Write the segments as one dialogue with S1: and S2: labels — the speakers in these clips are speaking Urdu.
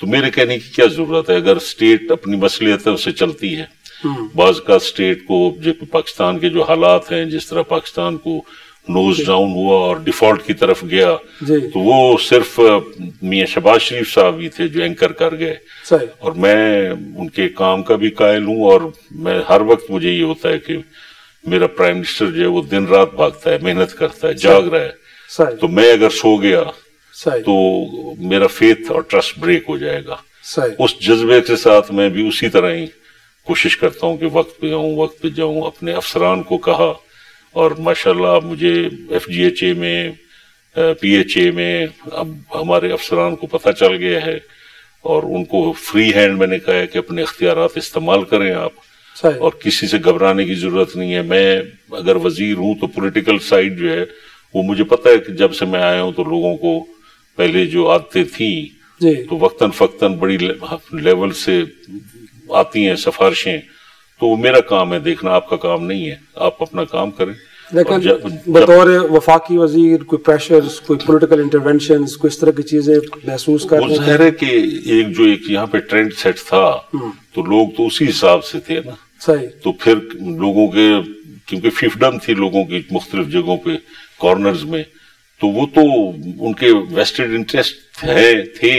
S1: تو میرے کہنے کی کیا ضرورت ہے؟ اگر اسٹیٹ اپنی مصلحتوں سے چلتی ہے، بعض کا اسٹیٹ کو پاکستان کے جو حالات ہیں، جس طرح پاکستان کو نوز ڈاؤن ہوا اور ڈیفالٹ کی طرف گیا، تو وہ صرف میاں شہباز شریف صاحب ہی تھے جو اینکر کر گئے، اور میں ان کے کام کا بھی قائل ہوں، اور میں ہر وقت مجھے یہ ہوتا ہے کہ میرا پرائم منسٹر جو ہے وہ دن رات بھاگتا ہے، محنت کرتا ہے، جاگ رہا ہے، تو میں اگر سو گیا تو میرا فیتھ اور ٹرسٹ بریک ہو جائے گا۔ اس جذبے کے ساتھ میں بھی اسی طرح ہی کوشش کرتا ہوں کہ وقت پہ آؤں، وقت پہ جاؤں۔ اپنے افسران کو کہا، اور ماشاءاللہ مجھے ایف جی ایچ اے میں، پی ایچ اے میں اب ہمارے افسران کو پتہ چل گیا ہے، اور ان کو فری ہینڈ میں نے کہا ہے کہ اپنے اختیارات استعمال کریں آپ، اور کسی سے گھبرانے کی ضرورت نہیں ہے۔ میں اگر وزیر ہوں تو پولیٹیکل سائیڈ جو ہے وہ مجھے پتہ ہے کہ جب سے میں آیا ہوں تو لوگوں کو پہلے جو عادتیں تھیں تو وقتاً فقتاً بڑی لیول سے آتی ہیں سفارشیں، تو وہ میرا کام ہے دیکھنا، آپ کا کام نہیں ہے، آپ اپنا کام کریں۔
S2: لیکن بطور وفاقی وزیر کوئی پریشرز، کوئی پولیٹیکل انٹرونشنز، کوئی اس طرح کی چیزیں محسوس کر رہے ہیں؟
S1: وہ ظاہر ہے کہ ایک یہاں پہ ٹرینڈ سیٹ تھا تو لوگ تو اسی حساب سے تھے نا، تو پھر لوگوں کے کیونکہ ففڈم تھی لوگوں کی مختلف جگہوں پہ کارنرز میں، تو وہ تو ان کے ویسٹڈ انٹرسٹ تھے،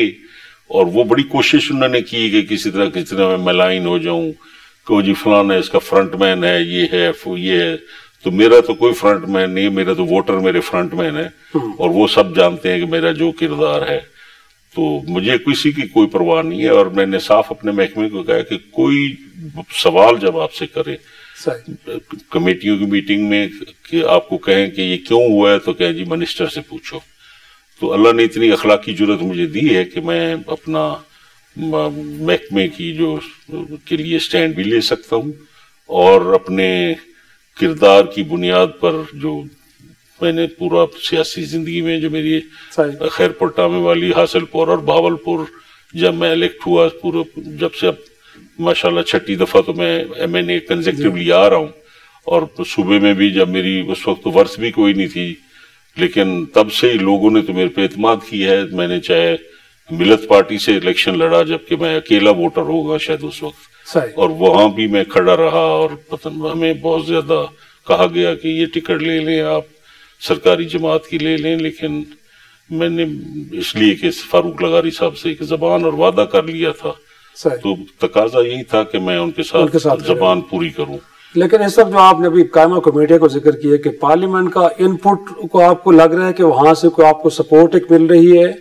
S1: اور وہ بڑی کوشش انہوں نے کی کہ کسی طرح میں ملائن ہو جاؤں کہ وہ جی فلانا اس کا فرنٹ مین ہے، یہ ہے یہ ہے۔ تو میرا تو کوئی فرنٹ مین نہیں، میرا تو ووٹر میرے فرنٹ مین ہے، اور وہ سب جانتے ہیں کہ میرا جو کردار ہے، تو مجھے کسی کی کوئی پرواہ نہیں ہے۔ اور میں نے صاف اپنے محکمے کو کہا کہ کوئی سوال جب آپ سے کرے کمیٹیوں کی میٹنگ میں کہ آپ کو کہیں کہ یہ کیوں ہوا ہے، تو کہیں جی منسٹر سے پوچھو۔ تو اللہ نے اتنی اخلاقی جرت مجھے دی ہے کہ میں اپنا محکمے کی جو کے لیے سٹینڈ بھی لے سکتا ہوں، اور اپنے کردار کی بنیاد پر جو میں نے پورا سیاسی زندگی میں جو میری خیرپور ٹامے والی، حاصل پور اور بھاول پور جب میں الیکٹ ہوا، پورا جب سے اب ماشاءاللہ 6ٹھی دفعہ تو میں ایم این اے کنزیکٹیولی آ رہا ہوں، اور صوبے میں بھی جب میری اس وقت تو ورث بھی کوئی نہیں تھی، لیکن تب سے ہی لوگوں نے تو میرے پہ اعتماد کی ہے۔ میں نے چاہے ملت پارٹی سے الیکشن لڑا جبکہ میں اکیلا ووٹر ہوگا شاید اس وقت، اور وہاں بھی میں کھڑا رہا، اور ہمیں بہت زیادہ کہا گیا کہ یہ ٹکٹ لے لیں آپ، سرکاری جماعت کی لے لیں، لیکن میں نے اس لیے کہ فاروق لغاری صاحب سے ایک زبان اور وعدہ کر لیا تھا، تو تقاضا یہی تھا کہ میں ان کے ساتھ زبان پوری کروں۔
S2: لیکن اس وقت جو آپ نے ابھی قائمہ کمیٹی کو ذکر کیا کہ پارلیمنٹ کا ان پٹ کو آپ کو لگ رہا ہے کہ وہاں سے کوئی آپ کو سپورٹ ایک مل رہی ہے،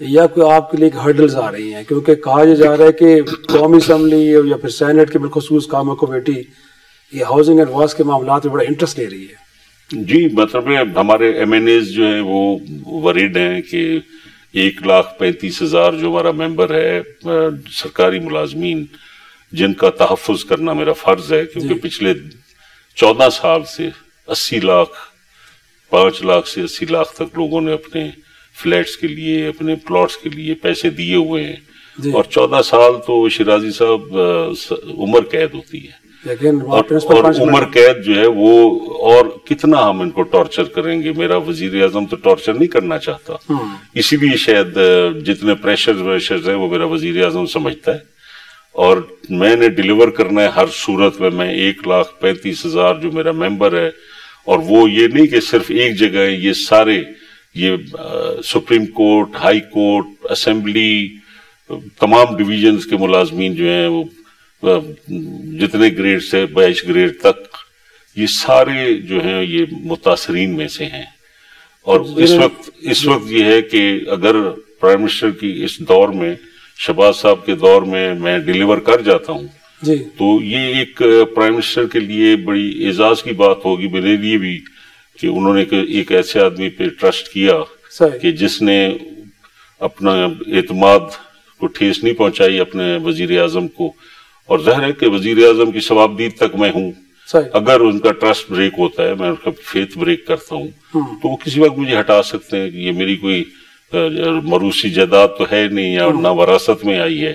S2: یا کوئی آپ کے لیے ہرڈلز آ رہی ہیں؟ کیونکہ کہا یہ جا رہا ہے کہ قومی اسمبلی یا پھر سینٹ کی بالخصوص قائمہ کمیٹی یہ ہاؤسنگ اینڈ واس کے معاملات میں بڑا انٹرسٹ لے رہی ہے۔
S1: جی، مطلب ہمارے ایم این ایز جو ہیں وہ ورڈ ہیں کہ 1,35,000 جو ہمارا ممبر ہے سرکاری ملازمین، جن کا تحفظ کرنا میرا فرض ہے، کیونکہ پچھلے 14 سال سے 80 لاکھ 5 لاکھ سے 80 لاکھ تک لوگوں نے اپنے فلیٹس کے لیے، اپنے پلاٹس کے لیے پیسے دیے ہوئے ہیں، اور 14 سال تو شیرازی صاحب عمر قید ہوتی ہے، اور عمر قید جو ہے وہ، اور کتنا ہم ان کو ٹارچر کریں گے؟ میرا وزیر اعظم تو ٹارچر نہیں کرنا چاہتا، اسی لیے شاید جتنے پریشرز ہیں وہ میرا وزیر اعظم سمجھتا ہے، اور میں نے ڈیلیور کرنا ہے ہر صورت میں۔ میں 1,35,000 جو میرا ممبر ہے، اور وہ یہ نہیں کہ صرف ایک جگہ ہے، یہ سارے، یہ supreme court, high court, assembly, تمام ڈویژنز کے ملازمین جو ہیں وہ جتنے گریڈ سے 22 گریڈ تک، یہ سارے جو ہیں یہ متاثرین میں سے ہیں۔ اور اس وقت یہ ہے کہ اگر پرائم منسٹر کی اس دور میں، شہباز صاحب کے دور میں ڈیلیور کر جاتا ہوں، تو یہ ایک پرائم منسٹر کے لیے بڑی اعزاز کی بات ہوگی، میرے لیے بھی، کہ انہوں نے ایک ایسے آدمی پہ ٹرسٹ کیا کہ جس نے اپنا اعتماد کو ٹھیس نہیں پہنچائی اپنے وزیر اعظم کو، اور ظاہر ہے کہ وزیر اعظم کی ثوابدید تک میں ہوں۔ اگر ان کا ٹرسٹ بریک ہوتا ہے، میں ان کا فیتھ بریک کرتا ہوں، تو وہ کسی وقت مجھے ہٹا سکتے ہیں کہ یہ میری کوئی موروثی جائیداد تو ہے نہیں، یا نہ وراثت میں آئی ہے،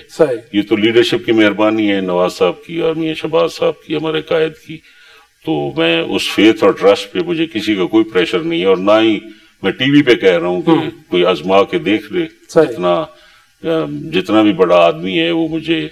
S1: یہ تو لیڈرشپ کی مہربانی ہے، نواز صاحب کی اور میاں شہباز صاحب کی، ہمارے قائد کی۔ تو میں اس فیتھ اور ٹرسٹ پہ مجھے کسی کا کوئی پریشر نہیں ہے، اور نہ ہی میں ٹی وی پہ کہہ رہا ہوں کہ کوئی آزما کے دیکھ لے، اتنا جتنا بھی بڑا آدمی ہے وہ مجھے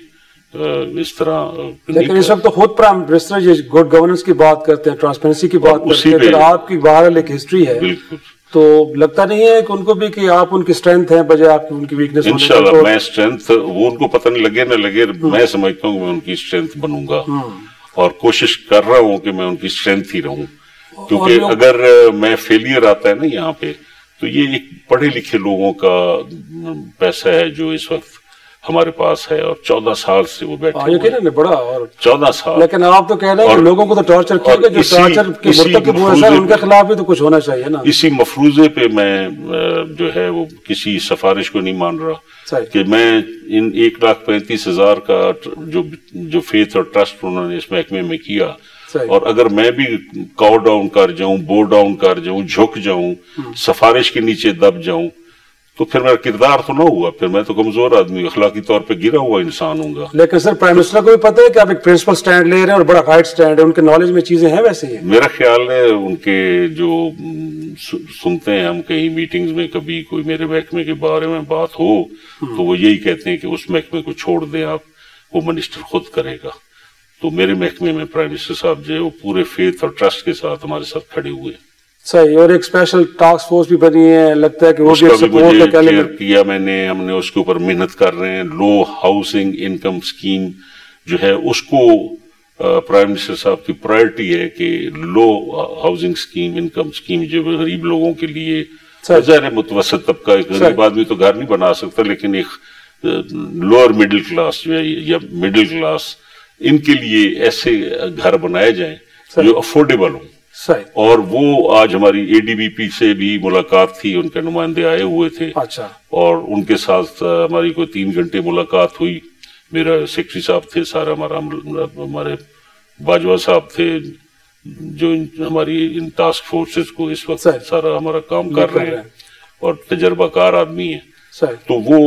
S1: اس طرح.
S2: لیکن اس وقت تو خود پرائم منسٹر یہ گڈ گورننس کی بات کرتے ہیں, ٹرانسپیرنسی کی بات کرتے ہیں, پھر آپ کی بہرحال ایک ہسٹری ہے,
S1: بالکل.
S2: تو لگتا نہیں ہے کہ ان کو بھی کہ آپ ان کی اسٹرینتھ ہیں بجائے آپ ان کی ویکنس.
S1: انشاءاللہ میں اسٹرینتھ, وہ ان کو پتہ نہیں لگے نہ لگے, میں سمجھتا ہوں کہ میں ان کی اسٹرینتھ بنوں گا اور کوشش کر رہا ہوں کہ میں ان کی اسٹرینتھ ہی رہوں, کیونکہ اگر میں فیلئر آتا ہے نا یہاں پہ تو یہ ایک پڑھے لکھے لوگوں کا پیسہ ہے جو اس وقت ہمارے پاس ہے, اور 14 سال سے وہ بیٹھے ہوئے,
S2: بڑا, اور
S1: 14 سال.
S2: لیکن آپ تو کہہ رہے ہیں کہ لوگوں کو تو ٹارچر کیا گیا, جو ٹارچر کے مرتکب ہوئے سر ان کے خلاف بھی تو کچھ ہونا چاہیے نا.
S1: اسی مفروضے پہ میں جو ہے وہ کسی سفارش کو نہیں مان رہا کہ میں ان 1,35,000 کا جو فیتھ اور ٹرسٹ انہوں نے اس محکمے میں کیا, اور اگر میں بھی کاؤ ڈاؤن کر جاؤں, بو ڈاؤن کر جاؤں, جھک جاؤں, سفارش کے نیچے دب جاؤں, تو پھر میرا کردار تو نہ ہوا, پھر میں تو کمزور آدمی, اخلاقی طور پہ گرا ہوا انسان ہوں گا.
S2: لیکن سر پرائم منسٹر کو بھی پتہ ہے کہ آپ ایک پرنسپل سٹینڈ لے رہے ہیں اور بڑا رائٹ سٹینڈ ہے, ان کے نالج میں چیزیں ہیں ویسے ہی.
S1: میرا خیال ہے ان کے جو سنتے ہیں ہم کہیں میٹنگز میں, کبھی کوئی میرے محکمے کے بارے میں بات ہو تو وہ یہی کہتے ہیں کہ اس محکمے کو چھوڑ دیں آپ, وہ منسٹر خود کرے گا. تو میرے محکمے میں پرائم منسٹر صاحب جو ہے وہ پورے فیتھ اور ٹرسٹ کے ساتھ ہمارے ساتھ کھڑے ہوئے.
S2: صحیح, اور ایک اسپیشل ٹاسک فورس بھی بنی ہے, لگتا ہے کہ وہ بھی
S1: سپورٹ کیا میں نے, ہم نے اس کے اوپر محنت کر رہے ہیں. لو ہاؤسنگ انکم اسکیم جو ہے اس کو پرائم منسٹر صاحب کی پرائرٹی ہے کہ لو ہاؤسنگ اسکیم, انکم اسکیم جو غریب لوگوں کے لیے, ظاہر متوسط طبقہ, ایک غریب آدمی تو گھر نہیں بنا سکتا, لیکن ایک لوور مڈل کلاس جو ہے یا مڈل کلاس, ان کے لیے ایسے گھر بنائے جائیں جو افورڈیبل ہوں. اور وہ آج ہماری اے ڈی بی پی سے بھی ملاقات تھی, ان کے نمائندے آئے ہوئے تھے, اور ان کے ساتھ ہماری کوئی 3 گھنٹے ملاقات ہوئی. میرا سیکرٹری صاحب تھے, سارا ہمارے باجوہ صاحب تھے جو ہماری ان ٹاسک فورسز کو اس وقت سارا ہمارا کام کر رہے ہیں اور تجربہ کار آدمی ہیں. تو وہ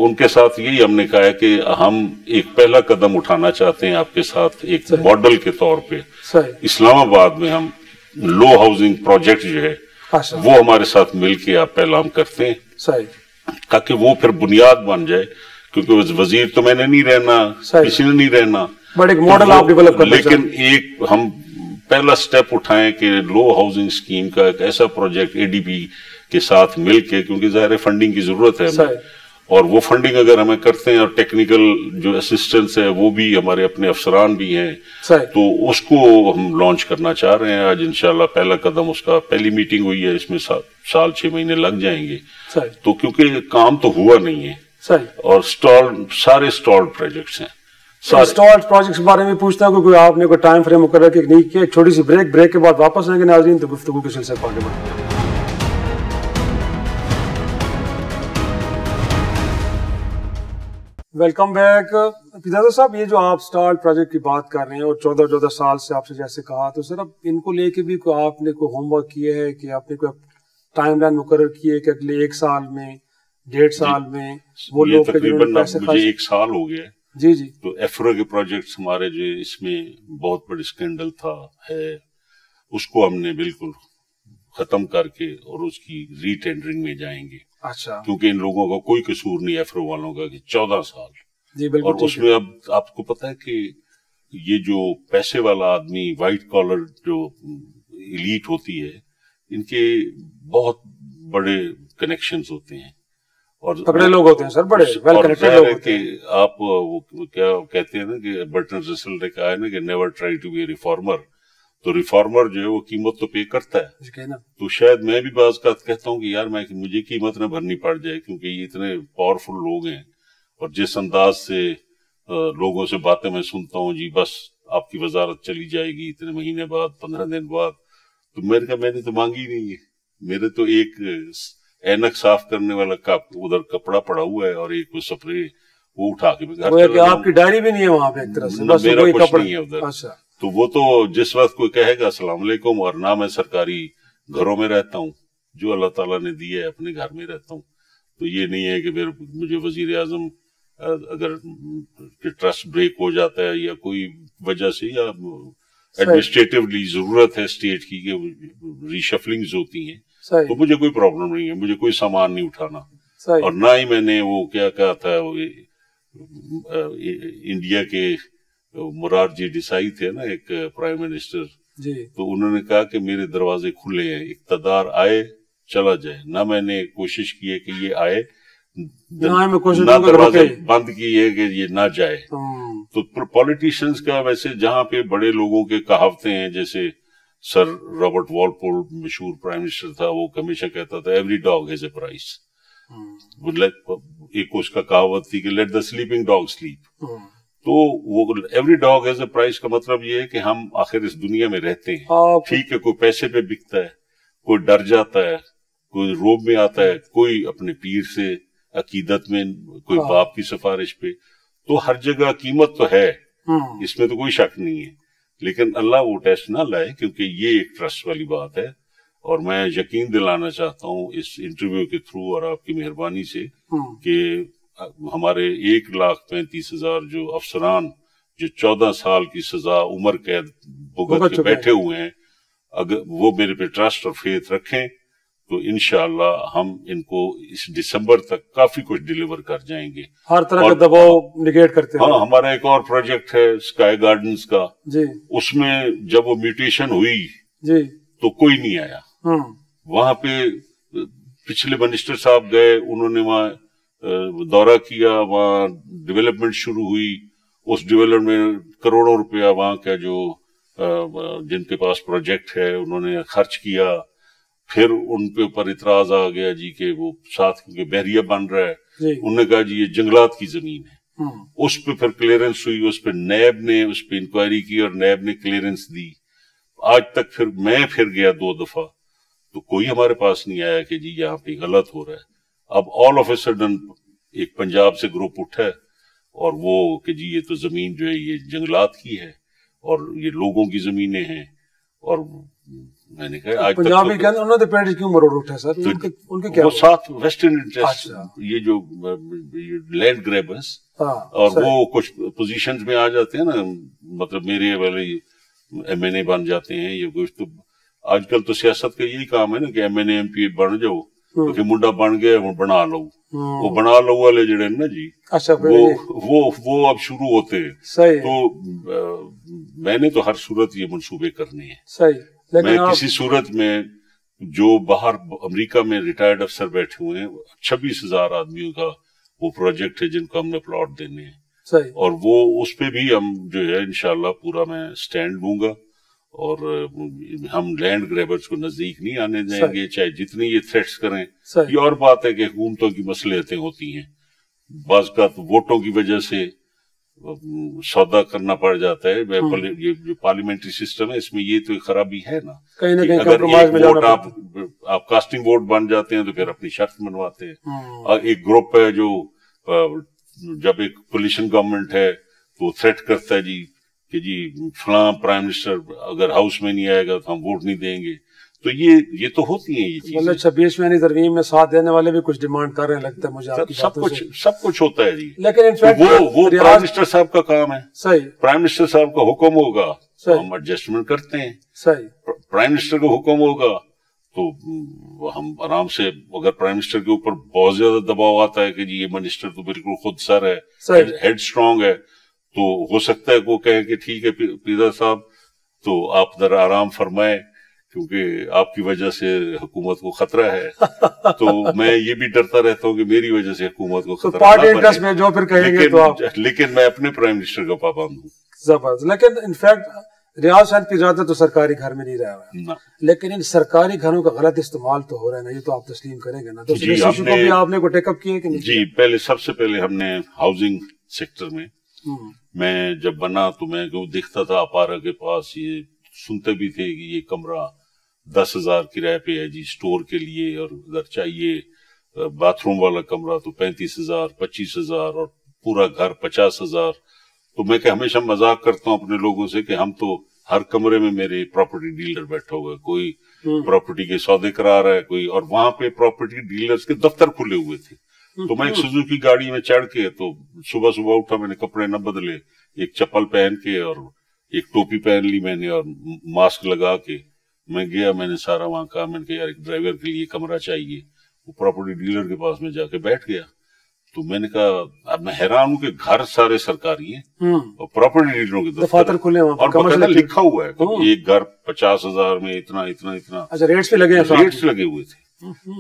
S1: ان کے ساتھ یہی ہم نے کہا ہے کہ ہم ایک پہلا قدم اٹھانا چاہتے ہیں آپ کے ساتھ ایک ماڈل کے طور پہ. اسلام آباد میں ہم لو ہاؤسنگ پروجیکٹ جو ہے وہ ہمارے ساتھ مل کے آپ پہلا ہم کرتے ہیں, تاکہ وہ پھر بنیاد بن جائے, کیونکہ وزیر تو میں نے نہیں رہنا, کسی نے نہیں رہنا, لیکن ایک ہم پہلا سٹیپ اٹھائیں کہ لو ہاؤسنگ اسکیم کا ایک ایسا پروجیکٹ اے ڈی بی کے ساتھ مل کے, کیونکہ ظاہر فنڈنگ کی ضرورت ہے ہمیں, اور وہ فنڈنگ اگر ہمیں کرتے ہیں اور ٹیکنیکل جو اسسٹنس ہے وہ بھی ہمارے اپنے افسران بھی ہیں, تو اس کو ہم لانچ کرنا چاہ رہے ہیں. آج انشاءاللہ پہلا قدم, اس کا پہلی میٹنگ ہوئی ہے, اس میں 6 مہینے لگ جائیں گے. تو کیونکہ کام تو ہوا نہیں ہے اور سارے اسٹالڈ پروجیکٹس ہیں.
S2: اسٹالڈ پروجیکٹس کے بارے میں پوچھتا ہوں کہ آپ نے کوئی ٹائم فریم مقرر کہ نہیں کیا. ایک چھوٹی سی بریک کے بعد واپس آئیں گے ناظرین, تو گفتگو کے سلسلے پر آگے بڑھیں گے. Welcome back. پیزادہ صاحب, یہ جو آپ اسٹال پروجیکٹ کی بات کر رہے ہیں اور 14 سال سے آپ سے جیسے کہا, تو سر اب ان کو لے کے بھی کوئی آپ نے کوئی ہوم ورک کیا ہے کہ آپ نے کوئی ٹائم لائن مقرر کی ہے کہ اگلے 1 سال میں 1.5 سال میں وہ لوگ
S1: تقریباً مجھے 1 سال ہو گیا.
S2: جی
S1: تو ایفرو کے پروجیکٹس ہمارے جو اس میں بہت بڑی اسکینڈل تھا ہے, اس کو ہم نے بالکل ختم کر کے اور اس کی ری ٹینڈرنگ میں جائیں گے. کیونکہ ان لوگوں کا کوئی قصور نہیں ایفرو والوں کا کہ 14 سال. اور اس میں اب آپ کو پتا ہے کہ یہ جو پیسے والا آدمی, وائٹ کالر جو ایلیٹ ہوتی ہے, ان کے بہت بڑے کنیکشنز ہوتے ہیں اور
S2: تگڑے لوگ ہوتے ہیں سر, بڑے ویل کنیکٹڈ لوگ ہوتے ہیں.
S1: آپ کیا کہتے ہیں نا کہ برٹن رسل نے کہا ہے نا کہ never try to be a reformer. تو ریفارمر جو ہے وہ قیمت تو پے کرتا ہے. تو شاید میں بھی بعض کا کہتا ہوں کہ یار مجھے قیمت نہ بھرنی پڑ جائے, کیونکہ یہ اتنے پاورفل لوگ ہیں اور جس انداز سے لوگوں سے باتیں میں سنتا ہوں, جی بس آپ کی وزارت چلی جائے گی اتنے مہینے بعد, 15 دن بعد. تو میں نے تو مانگی نہیں ہے. میرے تو ایک اینک صاف کرنے والا ادھر کپڑا پڑا ہوا ہے اور ایک سپرے وہ اٹھا کے گھر.
S2: آپ کی ڈائری بھی نہیں ہے وہاں پہ ایک طرح سے,
S1: میرا کچھ نہیں ہے ادھر. تو وہ تو جس وقت کوئی کہے گا السلام علیکم, اور نہ میں سرکاری گھروں میں رہتا ہوں, جو اللہ تعالیٰ نے دی ہے اپنے گھر میں رہتا ہوں. تو یہ نہیں ہے کہ مجھے وزیر اعظم اگر ٹرسٹ بریک ہو جاتا ہے یا کوئی وجہ سے یا ایڈمنسٹریٹولی ضرورت ہے اسٹیٹ کی کہ ری شفلنگز ہوتی ہیں, تو مجھے کوئی پرابلم نہیں ہے, مجھے کوئی سامان نہیں اٹھانا. اور نہ ہی میں نے وہ کیا کہا تھا، انڈیا کے مرارجی دیسائی تھے نا ایک پرائم منسٹر، تو انہوں نے کہا کہ میرے دروازے کھلے ہیں، اقتدار آئے چلا جائے، نہ میں نے کوشش کی ہے کہ یہ آئے، نہ دروازے بند کی ہے کہ یہ نہ جائے۔ تو پولیٹیشنز کا ویسے جہاں پہ بڑے لوگوں کے کہاوتیں ہیں، جیسے سر رابرٹ والپول مشہور پرائم منسٹر تھا، وہ ہمیشہ کہتا تھا every dog has a price. ایک اس کا کہاوت تھی کہ let the sleeping dog slip. تو وہ every dog has a price کا مطلب یہ ہے کہ ہم آخر اس دنیا میں رہتے ہیں، ٹھیک ہے، کوئی پیسے پہ بکتا ہے، کوئی ڈر جاتا ہے، کوئی روب میں آتا ہے، کوئی اپنے پیر سے عقیدت میں، کوئی باپ کی سفارش پہ، تو ہر جگہ قیمت تو ہے، اس میں تو کوئی شک نہیں ہے، لیکن اللہ وہ ٹیسٹ نہ لائے، کیونکہ یہ ایک ٹرسٹ والی بات ہے۔ اور میں یقین دلانا چاہتا ہوں اس انٹرویو کے تھرو اور آپ کی مہربانی سے کہ ہمارے 1,35,000 جو افسران جو 14 سال کی سزا عمر قید بھگت کے بیٹھے ہوئے ہیں، اگر وہ میرے پہ ٹرسٹ اور فیتھ رکھیں تو انشاءاللہ ہم ان کو اس دسمبر تک کافی کچھ ڈیلیور کر جائیں گے،
S2: ہر طرح کا دباؤ نگیٹ کرتے ہیں۔
S1: ہاں، ہمارا ایک اور پروجیکٹ ہے اسکائی گارڈنز کا، اس میں جب وہ میوٹیشن ہوئی تو کوئی نہیں آیا، وہاں پہ پچھلے منسٹر صاحب گئے، انہوں نے وہاں دورہ کیا، وہاں ڈیولپمنٹ شروع ہوئی، اس ڈیولپمنٹ کروڑوں روپیہ وہاں کا جو جن کے پاس پروجیکٹ ہے انہوں نے خرچ کیا، پھر ان کے اوپر اعتراض آ گیا جی کہ وہ ساتھ کیونکہ بحریہ بن رہا ہے، انہوں نے کہا جی یہ جنگلات کی زمین ہے، اس پہ پھر کلیئرنس ہوئی، اس پہ نیب نے اس پہ انکوائری کی اور نیب نے کلیئرنس دی، آج تک پھر میں گیا 2 دفعہ تو کوئی ہمارے پاس نہیں آیا کہ جی یہاں پہ غلط ہو رہا ہے۔ اب آل آف اے سڈن ایک پنجاب سے گروپ اٹھا ہے اور وہ کہ جی یہ تو زمین جو ہے یہ جنگلات کی ہے اور یہ لوگوں کی زمینیں ہیں، اور میں نے کہا آج
S2: پنجابی کے اندر انہوں نے پینٹ کیوں مروڑ اٹھا سر؟ ان کے کیا
S1: وہ ساتھ ویسٹرن انٹرسٹ، یہ جو لینڈ گریبرز اور وہ کچھ پوزیشنز میں آ جاتے ہیں نا، مطلب میرے والے ایم این اے بن جاتے ہیں، یہ کچھ تو آج کل تو سیاست کا یہی کام ہے نا کہ M N A M P بن جاؤ، کیونکہ منڈا بن گیا وہ بنا لو، وہ بنا لو والے جڑے نا جی وہ اب شروع ہوتے ہیں۔ تو میں نے تو ہر صورت یہ منصوبے کرنے ہیں، میں کسی صورت میں جو باہر امریکہ میں ریٹائرڈ افسر بیٹھے ہوئے ہیں 26,000 آدمیوں کا وہ پروجیکٹ ہے جن کو ہم نے پلاٹ دینے ہیں، اور وہ اس پہ بھی ہم جو ہے انشاءاللہ پورا میں سٹینڈ لوں گا، اور ہم لینڈ گریبرز کو نزدیک نہیں آنے دیں گے، چاہے جتنی یہ تھریٹس کریں۔ یہ اور بات ہے کہ حکومتوں کی مصلحتیں ہوتی ہیں، بعض کا ووٹوں کی وجہ سے سودا کرنا پڑ جاتا ہے، یہ جو پارلیمنٹری سسٹم ہے اس میں یہ تو خرابی ہے نا، اگر ایک ووٹ آپ کاسٹنگ ووٹ بن جاتے ہیں تو پھر اپنی شرط منواتے ہیں۔ ایک گروپ ہے جو جب ایک کولیشن گورنمنٹ ہے تو تھریٹ کرتا ہے جی کہ جی فلاں پرائم منسٹر اگر ہاؤس میں نہیں آئے گا تو ہم ووٹ نہیں دیں گے، تو یہ تو ہوتی ہیں یہ چیزیں۔
S2: 26ویں ترمیم میں ساتھ دینے والے بھی کچھ ڈیمانڈ کر رہے ہیں، لگتا ہے مجھے آپ کی باتوں سے
S1: سب کچھ ہوتا ہے جی،
S2: لیکن
S1: وہ پرائم منسٹر صاحب کا کام ہے،
S2: صحیح،
S1: پرائم منسٹر صاحب کا حکم ہوگا تو ہم ایڈجسٹمنٹ کرتے ہیں،
S2: صحیح،
S1: پرائم منسٹر کا حکم ہوگا تو ہم آرام سے، اگر پرائم منسٹر کے اوپر بہت زیادہ دباؤ آتا ہے کہ جی یہ منسٹر تو بالکل خود سر ہے، ہیڈ اسٹرانگ ہے، تو ہو سکتا ہے کہ وہ کہیں کہ ٹھیک ہے پیدا صاحب تو آپ ذرا آرام فرمائیں کیونکہ آپ کی وجہ سے حکومت کو خطرہ ہے، تو میں یہ بھی ڈرتا رہتا ہوں کہ میری وجہ سے حکومت کو خطرہ
S2: پارٹی انٹرسٹ میں جو پھر کہیں گے تو آپ،
S1: لیکن میں اپنے پرائم منسٹر کا پابند ہوں۔
S2: زبردست، لیکن انفیکٹ ریاض صاحب کی زیادہ تو سرکاری گھر میں نہیں رہا ہوا، لیکن ان سرکاری گھروں کا غلط استعمال تو ہو رہا ہے نا، یہ تو آپ تسلیم کریں گے نا؟ تو اس ایشو کو بھی آپ نے کو ٹیک اپ کیا کہ نہیں؟
S1: جی، سب سے پہلے ہم نے ہاؤسنگ سیکٹر میں جب بنا تو میں دیکھتا تھا اپارا کے پاس، یہ سنتے بھی تھے کہ یہ کمرہ 10,000 کرائے پہ ہے جی اسٹور کے لیے، اور اگر چاہیے باتھ روم والا کمرہ تو 35,000 25,000 اور پورا گھر 50,000۔ تو میں کہ ہمیشہ مذاق کرتا ہوں اپنے لوگوں سے کہ ہم تو ہر کمرے میں میرے پراپرٹی ڈیلر بیٹھا ہوا ہے، کوئی پراپرٹی کے سودے کرا رہا ہے کوئی، اور وہاں پہ پراپرٹی ڈیلرز کے دفتر کھلے ہوئے تھے۔ تو میں ایک سوزوکی گاڑی میں چڑھ کے تو صبح اٹھا، میں نے کپڑے نہ بدلے، ایک چپل پہن کے اور ایک ٹوپی پہن لی میں نے اور ماسک لگا کے میں گیا، میں نے سارا وہاں کہا، میں نے کہا یار ایک ڈرائیور کے لیے کمرہ چاہیے، وہ پراپرٹی ڈیلر کے پاس میں جا کے بیٹھ گیا. تو میں نے کہا اب میں حیران ہوں کہ گھر سارے سرکاری ہیں اور پراپرٹی ڈیلروں کے
S2: دفاتر کھلے ہیں
S1: اور باقاعدہ لکھا ہوا ہے کہ ایک گھر 50,000 میں اتنا اتنا اتنا.
S2: اچھا ریٹس بھی لگے ہیں؟
S1: ریٹس لگے ہوئے تھے.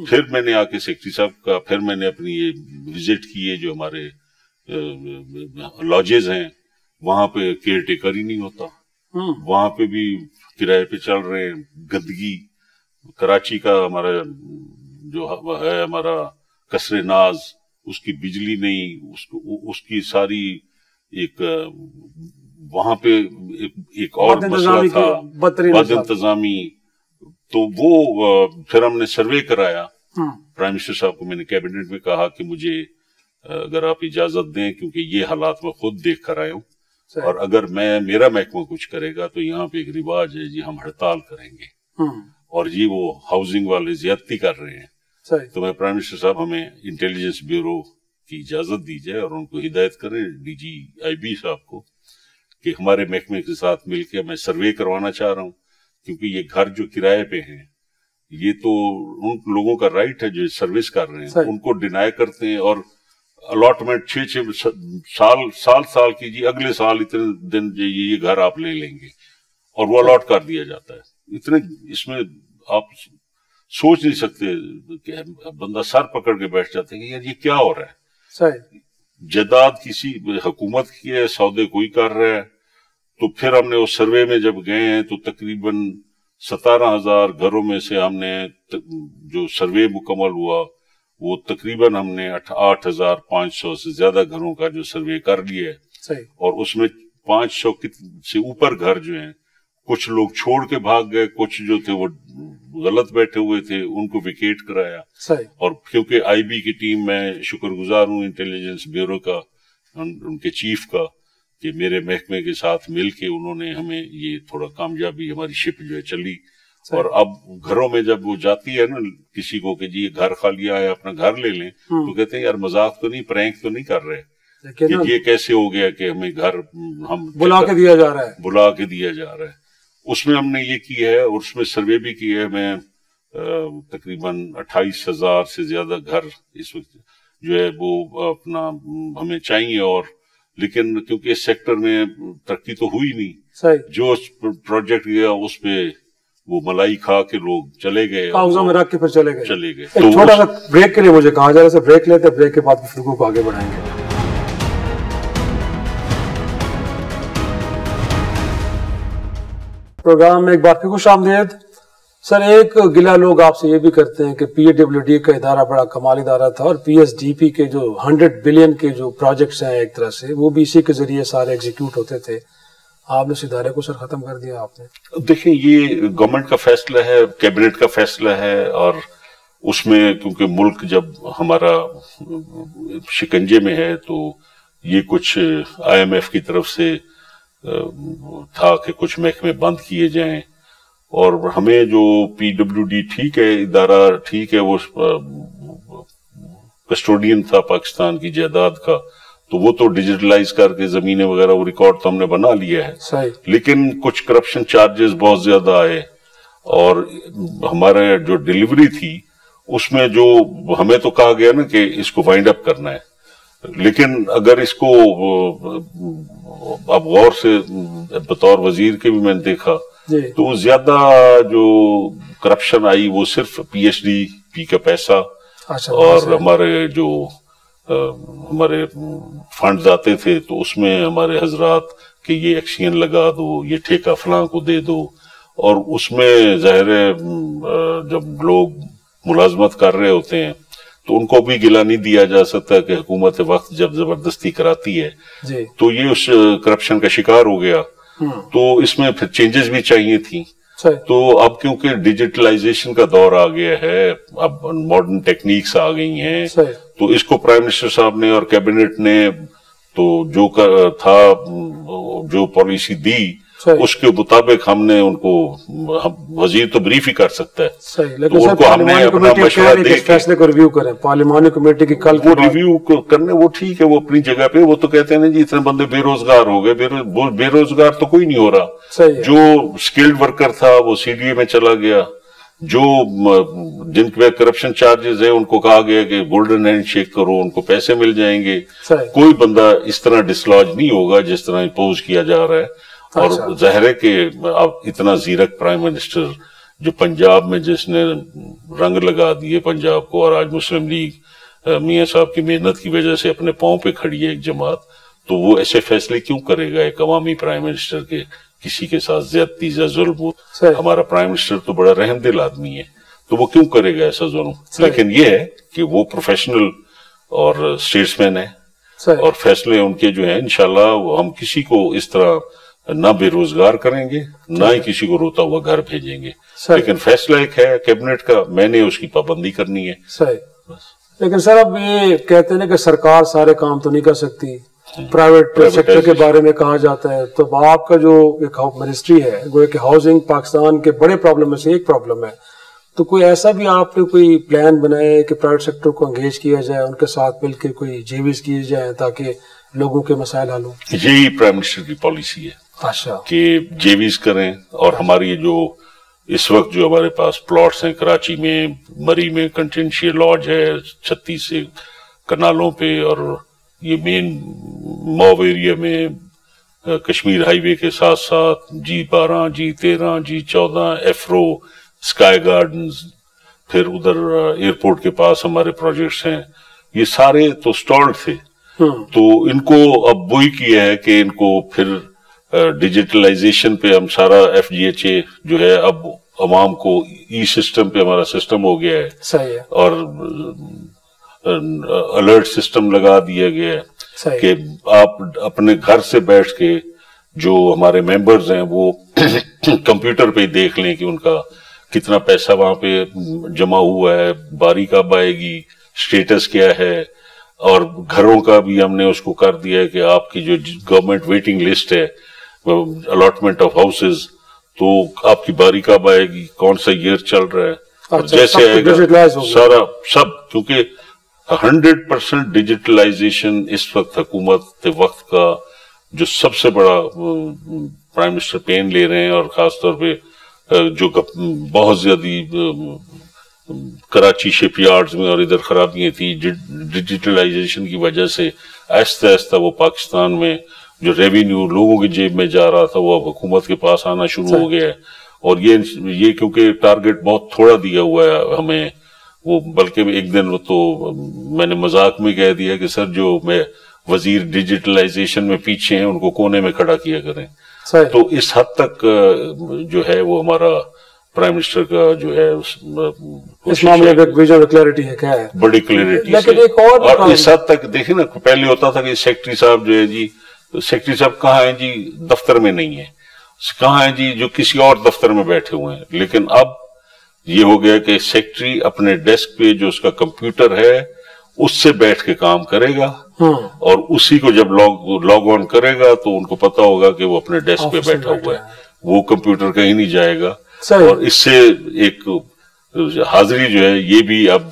S1: پھر میں نے آ کے سیکرٹری صاحب کا پھر میں نے اپنی یہ وزٹ کیے جو ہمارے لاجز ہیں وہاں پہ کیئر ٹیکر ہی نہیں ہوتا, وہاں پہ بھی کرائے پہ چل رہے ہیں. گندگی کراچی کا ہمارا جو ہے ہمارا قصر ناز, اس کی بجلی نہیں, اس کی ساری ایک وہاں پہ ایک اور مسئلہ تھا بد انتظامی. تو وہ پھر ہم نے سروے کرایا. پرائم منسٹر صاحب کو میں نے کیبنٹ میں کہا کہ مجھے اگر آپ اجازت دیں کیونکہ یہ حالات میں خود دیکھ کر آیا ہوں, اور اگر میرا محکمہ کچھ کرے گا تو یہاں پہ ایک رواج ہے جی ہم ہڑتال کریں گے, اور جی وہ ہاؤسنگ والے زیادتی کر رہے ہیں. تو میں پرائم منسٹر صاحب ہمیں انٹیلیجنس بیورو کی اجازت دی جائے اور ان کو ہدایت کریں ڈی جی آئی بی صاحب کو کہ ہمارے محکمے کے ساتھ مل کے میں سروے کروانا چاہ رہا ہوں, کیونکہ یہ گھر جو کرائے پہ ہیں یہ تو ان لوگوں کا رائٹ ہے جو سروس کر رہے ہیں, ان کو ڈینائی کرتے ہیں. اور الاٹمنٹ 6 سال کی جی اگلے سال اتنے دن یہ گھر آپ لے لیں گے اور وہ الاٹ کر دیا جاتا ہے. اتنے اس میں آپ سوچ نہیں سکتے کہ بندہ سر پکڑ کے بیٹھ جاتے ہیں کہ یار یہ کیا ہو رہا ہے. جائیداد کسی حکومت کی ہے, سودے کوئی کر رہا ہے. تو پھر ہم نے اس سروے میں جب گئے ہیں تو تقریباً 17,000 گھروں میں سے ہم نے جو سروے مکمل ہوا وہ تقریباً ہم نے 8,500 سے زیادہ گھروں کا جو سروے کر لیا ہے. اور اس میں 500 سے اوپر گھر جو ہیں کچھ لوگ چھوڑ کے بھاگ گئے, کچھ جو تھے وہ غلط بیٹھے ہوئے تھے ان کو ویکیٹ کرایا. اور کیونکہ آئی بی کی ٹیم میں شکر گزار ہوں انٹیلیجنس بیورو کا, ان کے چیف کا, کہ میرے محکمے کے ساتھ مل کے انہوں نے ہمیں یہ تھوڑا کامیابی ہماری شپ جو ہے چلی. اور اب گھروں میں جب وہ جاتی ہے نا کسی کو کہ جی یہ گھر خالی آیا اپنا گھر لے لیں, تو کہتے ہیں یار مذاق تو نہیں, پرینک تو نہیں کر رہے کہ یہ کیسے ہو گیا کہ ہمیں گھر ہم
S2: بلا کے دیا جا
S1: رہا ہے. اس میں ہم نے یہ کیا ہے اور اس میں سروے بھی کیا ہے. میں تقریباً 28,000 سے زیادہ گھر اس وقت جو ہے وہ اپنا ہمیں چاہیے, اور لیکن کیونکہ اس سیکٹر میں ترقی تو ہوئی نہیں, جو پروجیکٹ گیا اس پہ وہ ملائی کھا کے لوگ چلے گئے,
S2: کاغذوں میں رکھ کے پھر چلے گئے.
S1: تو
S2: چھوٹا سا بریک کے لیے مجھے کہا جا رہا ہے, بریک لیتے, بریک کے بعد گفتگو کو آگے بڑھائیں گے. پروگرام میں ایک بار پھر خوش آمدید. سر ایک گلہ لوگ آپ سے یہ بھی کرتے ہیں کہ پی اے ڈبلیو ڈی کا ادارہ بڑا کمال ادارہ تھا, اور پی ایس ڈی پی کے جو 100 بلین کے جو پروجیکٹس ہیں ایک طرح سے وہ بھی اسی کے ذریعے سارے ایگزیکیوٹ ہوتے تھے. آپ نے اس ادارے کو سر ختم کر دیا آپ نے.
S1: دیکھیں یہ گورنمنٹ کا فیصلہ ہے, کیبنٹ کا فیصلہ ہے, اور اس میں کیونکہ ملک جب ہمارا شکنجے میں ہے تو یہ کچھ آئی ایم ایف کی طرف سے تھا کہ کچھ محکمے بند کیے جائیں, اور ہمیں جو پی ڈبلیو ڈی ٹھیک ہے ادارہ ٹھیک ہے, وہ کسٹوڈین تھا پاکستان کی جائیداد کا, تو وہ تو ڈیجیٹلائز کر کے زمینیں وغیرہ وہ ریکارڈ تو ہم نے بنا لیا ہے. لیکن کچھ کرپشن چارجز بہت زیادہ آئے, اور ہمارے جو ڈیلیوری تھی اس میں جو ہمیں تو کہا گیا نا کہ اس کو وائنڈ اپ کرنا ہے, لیکن اگر اس کو اب غور سے بطور وزیر کے بھی میں نے دیکھا تو زیادہ جو کرپشن آئی وہ صرف پی ایچ ڈی پی کا پیسہ اور ہمارے جو ہمارے فنڈز آتے تھے تو اس میں ہمارے حضرات کہ یہ ایکشن لگا دو, یہ ٹھیکہ فلاں کو دے دو, اور اس میں ظاہر ہے جب لوگ ملازمت کر رہے ہوتے ہیں تو ان کو بھی گلہ نہیں دیا جا سکتا کہ حکومت وقت جب زبردستی کراتی ہے تو یہ اس کرپشن کا شکار ہو گیا. تو اس میں پھر چینجز بھی چاہیے تھیں. تو اب کیونکہ ڈیجیٹلائزیشن کا دور آ گیا ہے, اب ماڈرن ٹیکنیکس آ گئی ہیں, تو اس کو پرائم منسٹر صاحب نے اور کیبنٹ نے تو جو تھا جو پالیسی دی اس کے مطابق ہم نے ان کو, وزیر تو بریف ہی کر سکتا ہے, تو ان کو ہم نے اپنا مشورہ دے کے
S2: فیصلے کو ریویو کریں. پارلیمانی کمیٹی کی کل
S1: وہ ریویو کرنے وہ ٹھیک ہے, وہ اپنی جگہ پہ, وہ تو کہتے ہیں جی اتنے بندے بے روزگار ہو گئے, بے روزگار تو کوئی نہیں ہو رہا. جو اسکلڈ ورکر تھا وہ سی ڈی اے میں چلا گیا, جو جن کے کرپشن چارجز ہیں ان کو کہا گیا کہ گولڈن ہینڈ شیک کرو، ان کو پیسے مل جائیں گے. کوئی بندہ اس طرح ڈسلاج نہیں ہوگا جس طرح امپوز کیا جا رہا ہے. اور ظاہر ہے کہ اب اتنا زیرک پرائم منسٹر جو پنجاب میں جس نے رنگ لگا دیے پنجاب کو، اور آج مسلم لیگ میاں صاحب کی محنت کی وجہ سے اپنے پاؤں پہ کھڑی ہے ایک جماعت، تو وہ ایسے فیصلے کیوں کرے گا ایک عوامی پرائم منسٹر کے کسی کے ساتھ زیادتی یا ظلم؟ ہمارا پرائم منسٹر تو بڑا رحم دل آدمی ہے، تو وہ کیوں کرے گا ایسا ظلم؟ لیکن یہ ہے کہ وہ پروفیشنل اور اسٹیٹس مین ہے، اور فیصلے ان کے جو ہیں انشاءاللہ ہم کسی کو اس طرح نہ بے روزگار کریں گے، نہ ہی کسی کو روتا ہوا گھر بھیجیں گے. لیکن فیصلہ ایک ہے کیبنٹ کا، میں نے اس کی پابندی کرنی ہے.
S2: لیکن سر اب یہ کہتے ہیں کہ سرکار سارے کام تو نہیں کر سکتی، پرائیویٹ سیکٹر کے بارے میں کہا جاتا ہے. تو آپ کا جو ایک منسٹری ہے وہ ایک ہاؤسنگ پاکستان کے بڑے پرابلم میں سے ایک پرابلم ہے، تو کوئی ایسا بھی آپ نے کوئی پلان بنایا ہے کہ پرائیویٹ سیکٹر کو انگیج کیا جائے، ان کے ساتھ مل کے کوئی جیویز کیے جائیں تاکہ لوگوں کے مسائل حل ہوں؟
S1: یہی پرائم منسٹر کی پالیسی ہے کہ جیویز کریں. اور ہماری جو اس وقت جو ہمارے پاس پلاٹس ہیں کراچی میں، مری میں کنٹینشیل لاج ہے 36 کنالوں پہ، اور یہ مین موو ایریا میں کشمیر ہائی وے کے ساتھ ساتھ G12 G13 G14 ایفرو sky gardens, پھر ادھر ایئرپورٹ کے پاس ہمارے پروجیکٹس ہیں. یہ سارے تو سٹالڈ تھے، تو ان کو اب وہی کیا ہے کہ ان کو پھر ڈیجیٹلائزیشن پہ ہم سارا FGHA جو ہے اب عوام کو ای سسٹم پہ ہمارا سسٹم ہو گیا ہے.
S2: صحیح ہے.
S1: اور الرٹ سسٹم لگا دیا گیا ہے کہ آپ اپنے گھر سے بیٹھ کے جو ہمارے ممبرز ہیں وہ کمپیوٹر پہ دیکھ لیں کہ ان کا کتنا پیسہ وہاں پہ جمع ہوا ہے، باری کب آئے گی، سٹیٹس کیا ہے. اور گھروں کا بھی ہم نے اس کو کر دیا ہے کہ آپ کی جو گورنمنٹ ویٹنگ لسٹ ہے الاٹمنٹ آف ہاؤسز، تو آپ کی باری کب آئے گی، کون سا ایئر چل رہا ہے، اور جیسے آئے گا سارا سب. کیونکہ 100% ڈیجیٹلائزیشن اس وقت حکومت وقت کا جو سب سے بڑا پرائم منسٹر پین لے رہے ہیں، اور خاص طور پہ جو بہت زیادہ کراچی شپ یارڈز میں اور ادھر خرابیاں تھی ڈیجیٹلائزیشن کی وجہ سے، آہستہ آہستہ وہ پاکستان میں جو ریونیو لوگوں کی جیب میں جا رہا تھا وہ اب حکومت کے پاس آنا شروع ہو گیا ہے. اور یہ کیونکہ ٹارگٹ بہت تھوڑا دیا ہوا ہے ہمیں، وہ بلکہ ایک دن تو میں نے مذاق میں کہہ دیا کہ سر جو میں وزیر ڈیجیٹلائزیشن میں پیچھے ہیں ان کو کونے میں کھڑا کیا کریں. تو اس حد تک جو ہے وہ ہمارا پرائم منسٹر کا جو ہے
S2: اس معاملے میں ویژن کلیئرٹی ہے، کیا ہے
S1: بڑی کلیئرٹی سے. اور اس حد تک دیکھیں نا، پہلے ہوتا تھا کہ سیکٹری صاحب جو ہے جی، سیکٹری صاحب کہاں ہیں جی، دفتر میں نہیں ہے، کہاں ہیں جی جو کسی اور دفتر میں بیٹھے ہوئے ہیں. لیکن اب یہ ہو گیا کہ سیکٹری اپنے ڈیسک پہ جو اس کا کمپیوٹر ہے اس سے بیٹھ کے کام کرے گا، اور اسی کو جب لاگ آن کرے گا تو ان کو پتا ہوگا کہ وہ اپنے ڈیسک پہ بیٹھا ہوا ہے، وہ کمپیوٹر کہیں نہیں جائے گا. اور اس سے ایک حاضری جو ہے یہ بھی اب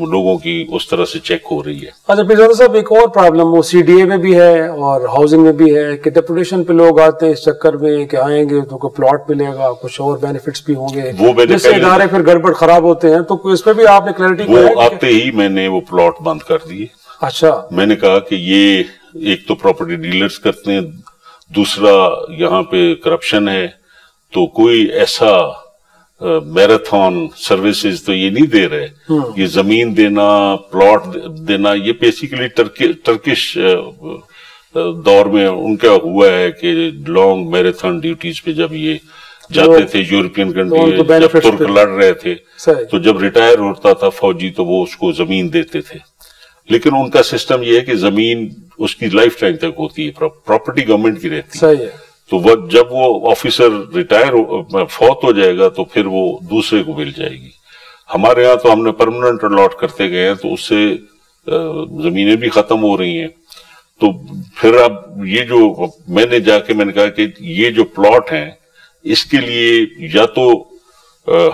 S1: لوگوں کی اس طرح سے چیک ہو رہی ہے.
S2: اچھا پیرزادہ صاحب، ایک اور پرابلم وہ CDA میں بھی ہے اور ہاؤسنگ میں بھی ہے کہ ڈیپوٹیشن پہ لوگ آتے ہیں اس چکر میں کہ آئیں گے تو کوئی پلاٹ ملے گا، کچھ اور بینیفٹس بھی ہوں گے، جس سے ادارے پھر گڑبڑ خراب ہوتے ہیں. تو اس پہ بھی آپ نے کلیئرٹی کی؟
S1: وہ آتے ہی میں نے وہ پلاٹ بند کر دیے.
S2: اچھا. میں
S1: نے کہا کہ یہ ایک تو پراپرٹی ڈیلرز کرتے ہیں، دوسرا یہاں پہ کرپشن ہے، تو کوئی ایسا میراتھن سروسز تو یہ نہیں دے رہے. یہ زمین دینا، پلاٹ دینا، یہ بیسیکلی ٹرکش دور میں ان کا ہوا ہے کہ لانگ میراتھن ڈیوٹیز پہ جب یہ جاتے تھے یورپین کنٹری، جب ترک لڑ رہے تھے تو جب ریٹائر ہوتا تھا فوجی تو وہ اس کو زمین دیتے تھے. لیکن ان کا سسٹم یہ ہے کہ زمین اس کی لائف ٹائم تک ہوتی ہے، پراپرٹی گورنمنٹ کی رہتی ہے. تو جب وہ آفیسر ریٹائر فوت ہو جائے گا تو پھر وہ دوسرے کو مل جائے گی. ہمارے ہاں تو ہم نے پرماننٹ الاٹ کرتے گئے ہیں، تو اس سے زمینیں بھی ختم ہو رہی ہیں. تو پھر اب یہ جو میں نے کہا کہ یہ جو پلاٹ ہیں اس کے لیے یا تو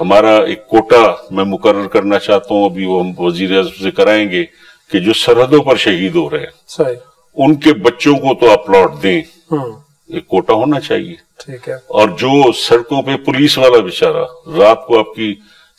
S1: ہمارا ایک کوٹا میں مقرر کرنا چاہتا ہوں، ابھی وہ ہم وزیر اعظم سے کرائیں گے، کہ جو سرحدوں پر شہید ہو رہے ہیں ان کے بچوں کو تو آپ پلاٹ دیں، ایک کوٹا ہونا چاہیے. ٹھیک ہے. اور جو سڑکوں پہ پولیس والا بیچارہ رات کو آپ کی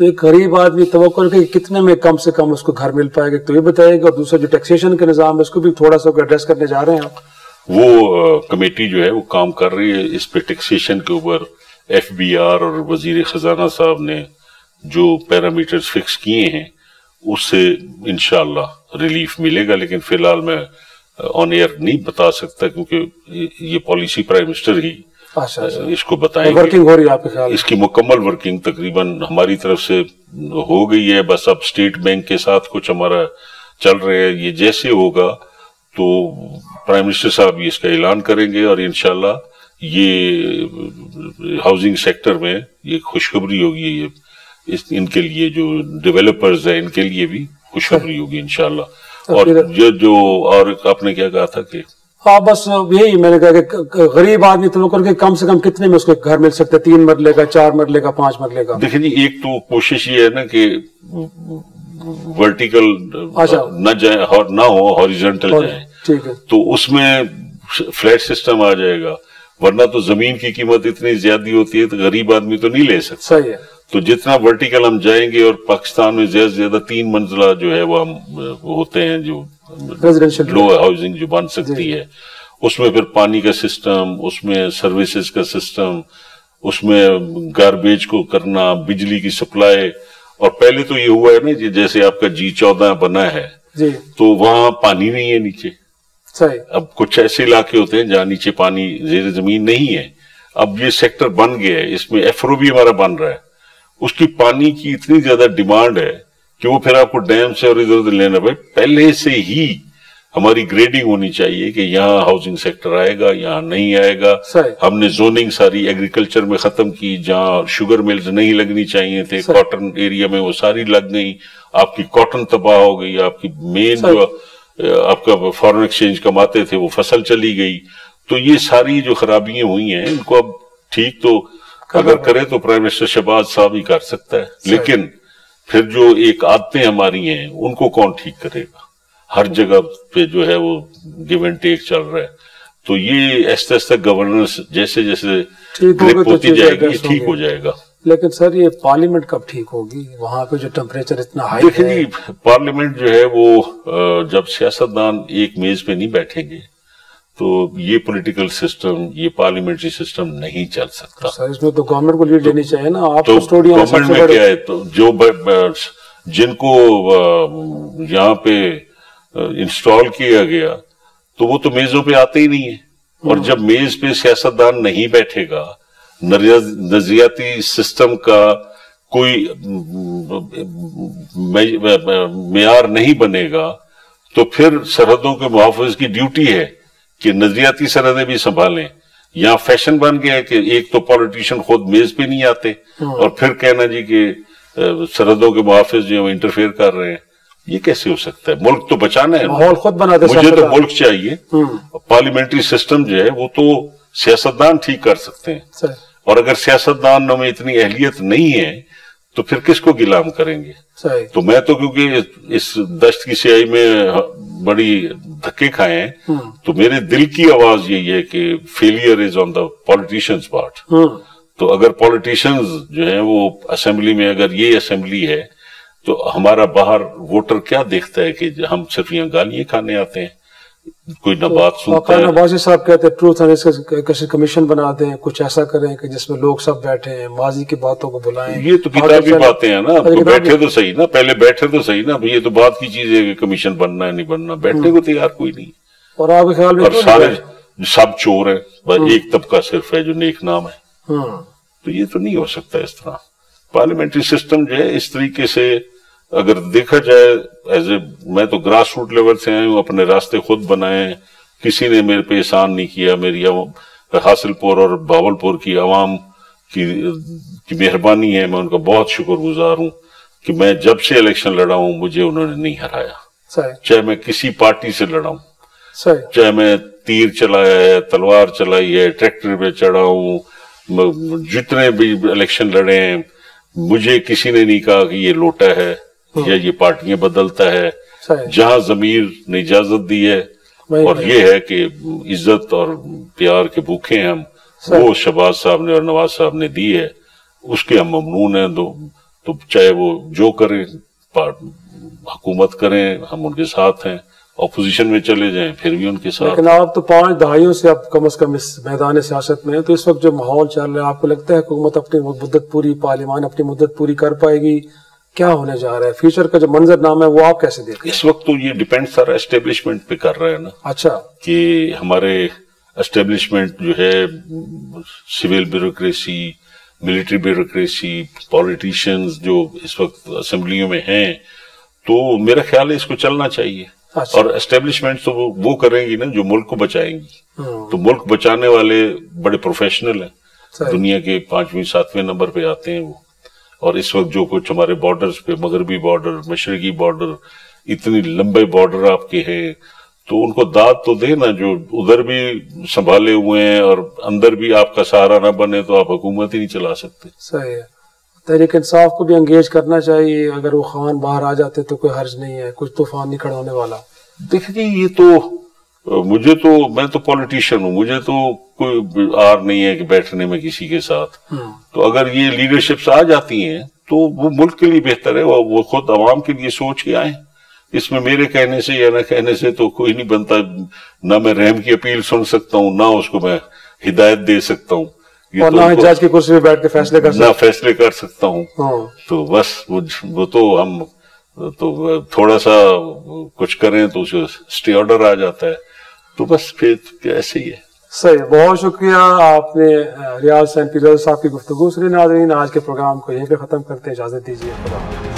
S2: تو ایک غریب آدمی توقع کہ کتنے میں کم سے کم اس کو گھر مل پائے گا، تو یہ بتائیے گا. اور دوسرا جو ٹیکسیشن کا نظام ہے اس کو بھی تھوڑا سا ایڈریس کرنے جا رہے ہیں آپ؟
S1: وہ کمیٹی جو ہے وہ کام کر رہی ہے اس پہ. ٹیکسیشن کے اوپر ایف بی آر اور وزیر خزانہ صاحب نے جو پیرامیٹرز فکس کیے ہیں اس سے انشاءاللہ ریلیف ملے گا، لیکن فی الحال میں آن ایئر نہیں بتا سکتا کیونکہ یہ پالیسی پرائم منسٹر ہی اس کو بتائیں گے.
S2: ورکنگ ہو رہی ہے آپ کے خیال؟
S1: اس کی مکمل ورکنگ تقریباً ہماری طرف سے ہو گئی ہے، بس اب اسٹیٹ بینک کے ساتھ کچھ ہمارا چل رہے ہیں. یہ جیسے ہوگا تو پرائم منسٹر صاحب اس کا اعلان کریں گے اور انشاءاللہ یہ ہاؤسنگ سیکٹر میں یہ خوشخبری ہوگی. یہ ان کے لیے جو ڈیولپرز ہیں ان کے لیے بھی خوشخبری ہوگی انشاءاللہ. اور جو اور آپ نے کیا کہا تھا کہ
S2: ہاں بس یہی میں نے کہا کہ غریب آدمی توقع کہ کم سے کم کتنے میں اس کو گھر مل سکتا ہے، 3 مرلے کا، 4 مرلے کا، 5 مرلے کا؟
S1: دیکھیں جی، ایک تو کوشش یہ ہے نا کہ ورٹیکل نہ جائیں اور نہ ہو ہاریزونٹل جائیں.
S2: ٹھیک ہے.
S1: تو اس میں فلیٹ سسٹم آ جائے گا، ورنہ تو زمین کی قیمت اتنی زیادہ ہوتی ہے تو غریب آدمی تو نہیں لے سکتا.
S2: صحیح ہے. تو
S1: جتنا ورٹیکل ہم جائیں گے، اور پاکستان میں زیادہ سے زیادہ 3 منزلہ جو ہے وہ ہم ہوتے ہیں جو لو ہاؤسنگ جو بن سکتی ہے، اس میں پھر پانی کا سسٹم، اس میں سروسز کا سسٹم، اس میں گاربیج کو کرنا، بجلی کی سپلائی. اور پہلے تو یہ ہوا ہے نا جیسے آپ کا G14 بنا ہے تو وہاں پانی نہیں ہے نیچے. اب کچھ ایسے علاقے ہوتے ہیں جہاں نیچے پانی زیر زمین نہیں ہے. اب یہ سیکٹر بن گیا ہے، اس میں ایف رو بھی ہمارا بن رہا ہے. اس کی پانی کی اتنی زیادہ ڈیمانڈ ہے کہ وہ پھر آپ کو ڈیم سے اور ادھر ادھر لینا پڑے. پہلے سے ہی ہماری گریڈنگ ہونی چاہیے کہ یہاں ہاؤسنگ سیکٹر آئے گا، یہاں نہیں آئے گا. ہم نے زوننگ ساری ایگریکلچر میں ختم کی، جہاں شوگر ملز نہیں لگنی چاہیے تھے کاٹن ایریا میں وہ ساری لگ گئی. آپ کی کاٹن تباہ ہو گئی، آپ کی مین جو آپ کا فارن ایکسچینج کماتے تھے وہ فصل چلی گئی. تو یہ ساری جو خرابیاں ہوئی ہیں ان کو اب ٹھیک تو اگر کرے تو پرائم منسٹر شہباز صاحب ہی کر سکتا ہے، لیکن پھر جو ایک عادتیں ہماری ہیں ان کو کون ٹھیک کرے گا؟ ہر جگہ پہ جو ہے وہ گیو اینڈ ٹیک چل رہا ہے. تو یہ ایسے ایسے گورننس جیسے جیسے گرپ ہوتی جائے گی یہ ٹھیک ہو جائے گا.
S2: لیکن سر یہ پارلیمنٹ کب ٹھیک ہوگی؟ وہاں پہ جو ٹیمپریچر اتنا ہائی ہے.
S1: دیکھیں پارلیمنٹ جو ہے وہ جب سیاستدان ایک میز پہ نہیں بیٹھیں گے تو یہ پولیٹیکل سسٹم، یہ پارلیمنٹری سسٹم نہیں چل سکتا.
S2: سر اس میں تو گورنمنٹ کو لیڈ لینی چاہیے نا. آپ
S1: تو گورنمنٹ میں کیا ہے، تو جو جن کو یہاں پہ انسٹال کیا گیا تو وہ تو میزوں پہ آتے ہی نہیں ہیں. اور جب میز پہ سیاستدان نہیں بیٹھے گا، نظریاتی سسٹم کا کوئی معیار نہیں بنے گا، تو پھر سرحدوں کے محافظ کی ڈیوٹی ہے کہ نظریاتی سرحدیں بھی سنبھالیں. یہاں فیشن بن گیا ہے کہ ایک تو پولیٹیشین خود میز پہ نہیں آتے اور پھر کہنا جی کہ سرحدوں کے محافظ جو انٹرفیئر کر رہے ہیں. یہ کیسے ہو سکتا ہے؟ ملک تو بچانا ہے،
S2: ماحول خود بنا دے.
S1: مجھے تو ملک چاہیے. پارلیمنٹری سسٹم جو ہے وہ تو سیاستدان ٹھیک کر سکتے ہیں، اور اگر سیاستدانوں میں اتنی اہلیت نہیں ہے تو پھر کس کو غلام کریں گے؟ تو میں تو کیونکہ اس دشت کی سیاہی میں بڑی دھکے کھائے ہیں تو میرے دل کی آواز یہی ہے کہ failure is on the politicians part. تو اگر پولیٹیشینز جو ہیں وہ اسمبلی میں، اگر یہ اسمبلی ہے تو ہمارا باہر ووٹر کیا دیکھتا ہے کہ ہم صرف یہاں گالیاں کھانے آتے ہیں، کوئی نہ بات سنتا ہے.
S2: نواز صاحب کہتے ہیں ٹروتھ اینڈ کمیشن بنا دیں، کچھ ایسا کریں کہ جس میں لوگ سب بیٹھے ہیں، ماضی کی باتوں کو بلائیں.
S1: یہ تو کتابی باتیں ہیں نا. تو بیٹھے تو صحیح نا، پہلے بیٹھے تو صحیح نا. یہ تو بات کی چیز ہے کہ کمیشن بننا ہے نہیں بننا، بیٹھنے کو تیار کوئی نہیں.
S2: اور آپ کے خیال میں
S1: اور سارے سب چور ہیں، ایک طبقہ صرف ہے جو نیک نام ہے. تو یہ تو نہیں ہو سکتا اس طرح. پارلیمنٹری سسٹم جو ہے اس طریقے سے اگر دیکھا جائے میں تو گراس روٹ لیول سے آیا ہوں، اپنے راستے خود بنائے ہیں. کسی نے میرے پہ احسان نہیں کیا. میری حاصل پور اور بھاول پور کی عوام کی مہربانی ہے، میں ان کا بہت شکر گزار ہوں کہ میں جب سے الیکشن لڑا ہوں مجھے انہوں نے نہیں ہرایا. چاہے میں کسی پارٹی سے لڑا ہوں، چاہے میں تیر چلایا ہے، تلوار چلائی ہے، ٹریکٹر پہ چڑھا ہوں، جتنے بھی الیکشن لڑے ہیں مجھے کسی نے نہیں کہا کہ یہ لوٹا ہے یا یہ پارٹیاں بدلتا ہے. جہاں ضمیر نے اجازت دی ہے اور یہ ہے کہ عزت اور پیار کے بھوکے ہم، وہ شہباز صاحب نے اور نواز صاحب نے دی ہے، اس کے ہم ممنون ہیں. تو تو چاہے وہ جو کریں، حکومت کریں ہم ان کے ساتھ ہیں، اپوزیشن میں چلے جائیں پھر بھی ان کے ساتھ.
S2: لیکن آپ تو 5 دہائیوں سے اب کم از کم اس میدان سیاست میں ہیں، تو اس وقت جو ماحول چل رہا ہے آپ کو لگتا ہے حکومت اپنی مدت پوری، پارلیمان اپنی مدت پوری کر پائے گی؟ کیا ہونے جا رہا ہے فیوچر کا جو منظر نام ہے وہ آپ کیسے دیکھتے ہیں؟
S1: اس وقت تو یہ ڈیپینڈ سارا اسٹیبلشمنٹ پہ کر رہا ہے نا.
S2: اچھا.
S1: کہ ہمارے اسٹیبلشمنٹ جو ہے، civil bureaucracy, military bureaucracy, politicians جو اس وقت اسمبلیوں میں ہیں، تو میرا خیال ہے اس کو چلنا چاہیے. اور اسٹیبلشمنٹ تو وہ کریں گی نا جو ملک کو بچائیں گی. تو ملک بچانے والے بڑے پروفیشنل ہیں، دنیا کے 5ویں 7ویں نمبر پہ آتے ہیں وہ. اور اس وقت جو کچھ ہمارے بارڈرز پہ، مغربی بارڈر، مشرقی بارڈر، اتنی لمبے بارڈر آپ کے ہیں، تو ان کو داد تو دے نا، جو ادھر بھی سنبھالے ہوئے ہیں اور اندر بھی آپ کا سہارا نہ بنے تو آپ حکومت ہی نہیں چلا سکتے.
S2: صحیح ہے. تحریک انصاف کو بھی انگیج کرنا چاہیے، اگر وہ خان باہر آ جاتے تو کوئی حرج نہیں ہے، کچھ طوفان نہیں کھڑا ہونے والا.
S1: دیکھیے یہ تو میں تو پولیٹیشین ہوں، مجھے تو کوئی آر نہیں ہے کہ بیٹھنے میں کسی کے ساتھ. تو اگر یہ لیڈرشپس آ جاتی ہیں تو وہ ملک کے لیے بہتر ہے، وہ خود عوام کے لیے سوچ کے آئیں. اس میں میرے کہنے سے یا نہ کہنے سے تو کوئی نہیں بنتا. نہ میں رحم کی اپیل سن سکتا ہوں، نہ اس کو میں ہدایت دے سکتا ہوں،
S2: اور نہ جج کی کرسی پہ بیٹھ کے فیصلے کر
S1: سکتا ہوں. تو بس وہ تو ہم تو تھوڑا سا کچھ کریں تو اسے اسٹے آرڈر آ جاتا ہے. تو بس پھر ایسے ہی ہے.
S2: صحیح. بہت شکریہ، آپ نے ریاض حسین پیرزادہ صاحب کی گفتگو سنی. ناظرین، آج کے پروگرام کو یہیں پہ ختم کرتے ہیں، اجازت دیجیے. خدا حافظ.